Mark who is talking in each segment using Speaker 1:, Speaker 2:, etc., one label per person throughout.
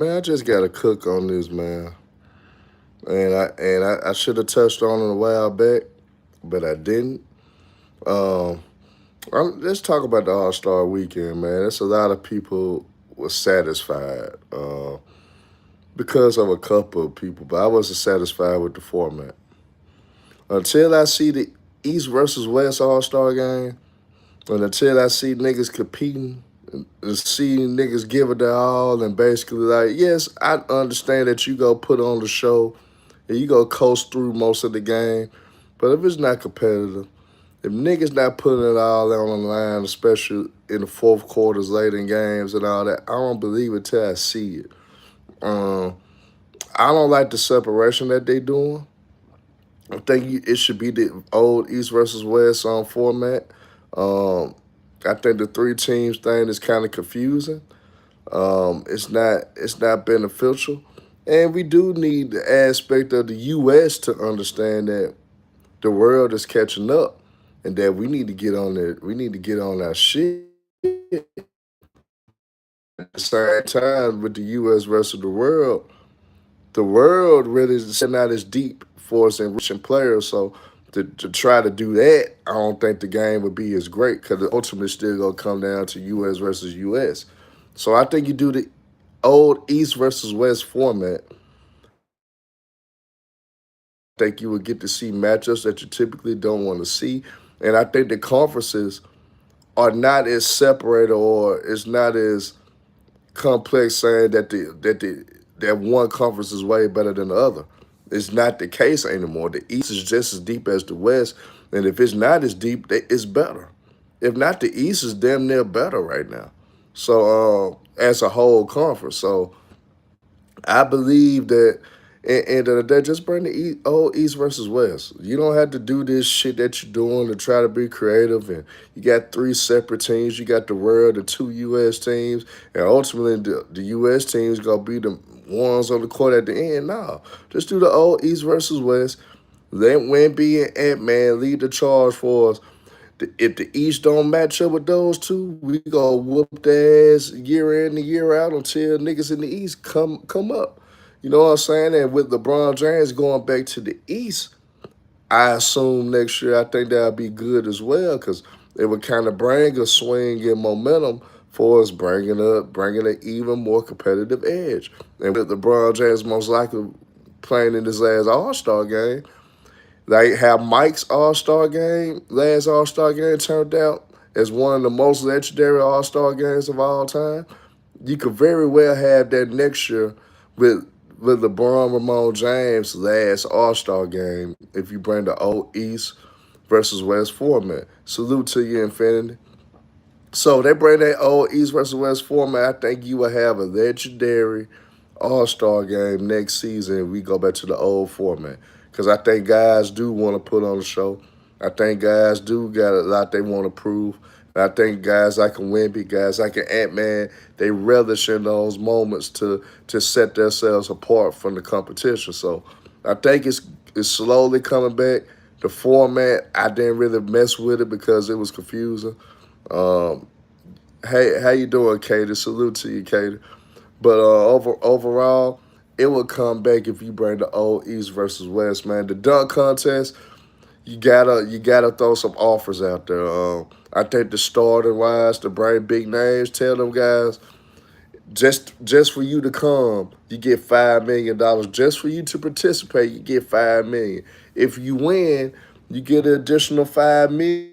Speaker 1: Man, I just got to cook on this, man. And I should have touched on it a while back, but I didn't. Um, let's talk about the All Star Weekend, man. There's a lot of people was satisfied because of a couple of people, but I wasn't satisfied with the format until I see the East versus West All Star game, and until I see niggas competing. And see niggas give it their all and basically like, yes, I understand that you go put on the show and you go coast through most of the game. But if it's not competitive, if niggas not putting it all on the line, especially in the fourth quarters, late in games and all that, I don't believe it till I see it. Um, I don't like the separation that they doing. I think it should be the old East versus West format. Um, I think the three teams thing is kind of confusing. It's not beneficial, and we do need the aspect of the U.S. to understand that the world is catching up, and that we need to get on it. We need to get on our shit. At the same time, with the U.S. versus the world really is not as deep for us and rich in players. So to try to do that, I don't think the game would be as great because ultimately still gonna come down to U.S. versus U.S. So I think you do the old East versus West format. I think you would get to see matchups that you typically don't want to see. And I think the conferences are not as separated or it's not as complex saying that one conference is way better than the other. It's not the case anymore. The East is just as deep as the West, and if it's not as deep, it's better. If not, the East is damn near better right now. So as a whole conference, so I believe that end of the day, just bring the old East versus West. You don't have to do this shit that you're doing to try to be creative. And you got three separate teams. You got the world, the two U.S. teams, and ultimately the U.S. teams gonna be the ones on the court at the end. No, just do the old East versus West. Let Wemby and Ant-Man lead the charge for us. If the East don't match up with those two, we gonna whoop their ass year in and year out until niggas in the East come up. You know what I'm saying? And with LeBron James going back to the East, I assume next year I think that'll be good as well because it would kind of bring a swing in momentum for us, bringing an even more competitive edge. And with LeBron James most likely playing in this last All Star game, like how Mike's last All Star game turned out as one of the most legendary All Star games of all time. You could very well have that next year with LeBron Ramon James' last All Star game if you bring the old East versus West format. Salute to you, Infinity. So they bring that old East versus West format. I think you will have a legendary All Star game next season. We go back to the old format because I think guys do want to put on a show. I think guys do got a lot they want to prove. And I think guys like Wemby, guys like Ant Man, they relish in those moments to set themselves apart from the competition. So I think it's slowly coming back. The format, I didn't really mess with it because it was confusing. Um, hey, how you doing, Katie? Salute to you, Katie. But overall, it will come back if you bring the old East versus West, man. The dunk contest, you gotta throw some offers out there. I think the starting wise to bring big names, tell them guys just for you to come, you get $5 million. Just for you to participate, you get 5 million. If you win, you get an additional 5 million.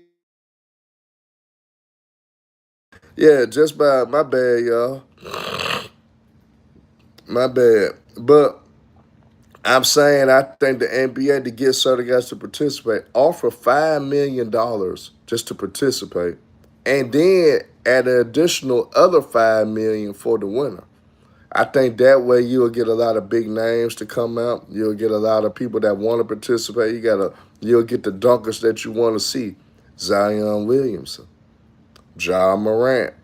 Speaker 1: Yeah, just by my bad, y'all. My bad. But I'm saying I think the NBA to get certain guys to participate offer $5 million just to participate, and then add an additional other 5 million for the winner. I think that way you'll get a lot of big names to come out. You'll get a lot of people that want to participate. You'll get the dunkers that you want to see. Zion Williamson, John Morant,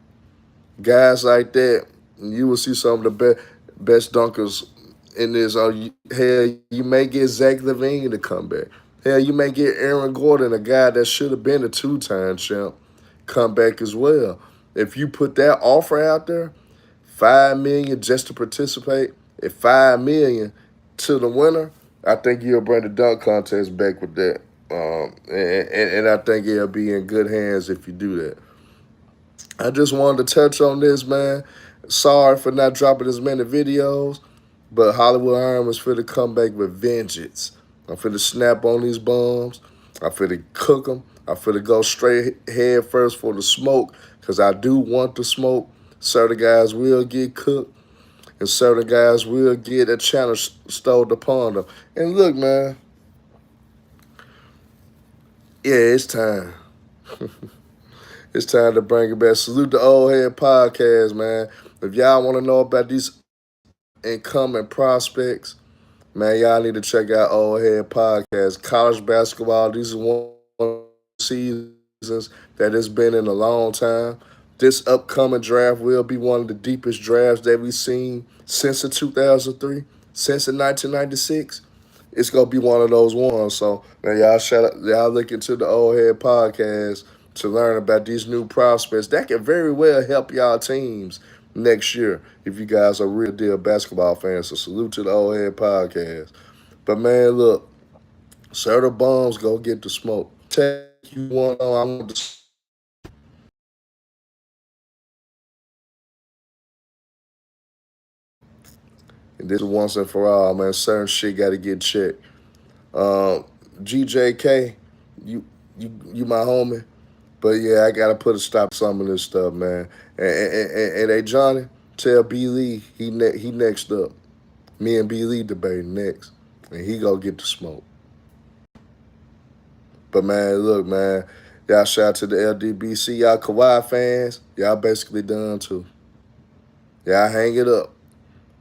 Speaker 1: guys like that. You will see some of the best dunkers in this. Hell, you may get Zach Levine to come back. Hell, you may get Aaron Gordon, a guy that should have been a two-time champ, come back as well. If you put that offer out there, $5 million just to participate, and $5 million to the winner, I think you'll bring the dunk contest back with that. And I think it'll be in good hands if you do that. I just wanted to touch on this, man. Sorry for not dropping as many videos, but Hollywood Iron was finna come back with vengeance. I'm finna snap on these bums. I'm finna cook them. I'm finna go straight head first for the smoke, because I do want the smoke. Certain guys will get cooked, and certain guys will get a challenge stowed upon them. And look, man, yeah, it's time. It's time to bring it back. Salute the Old Head Podcast, man. If y'all want to know about these incoming prospects, man, y'all need to check out Old Head Podcast. College basketball, these are one of the seasons that it's been in a long time. This upcoming draft will be one of the deepest drafts that we've seen since the 2003, since the 1996. It's gonna be one of those ones. So man, y'all look into the Old Head Podcast to learn about these new prospects that can very well help y'all teams next year if you guys are real deal basketball fans. So salute to the Old Head Podcast. But man, look, sir, the bombs go get the smoke. Take you one on. I want to. And this is once and for all, man. Certain shit got to get checked. Um, GJK, you my homie. But yeah, I gotta put a stop to some of this stuff, man. And hey, Johnny, tell B Lee he next up. Me and B Lee debating next, and he gonna get the smoke. But man, look, man, y'all shout out to the LDBC, y'all Kawhi fans, y'all basically done too. Y'all hang it up,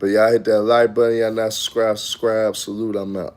Speaker 1: but y'all hit that like button, y'all not subscribe. Salute, I'm out.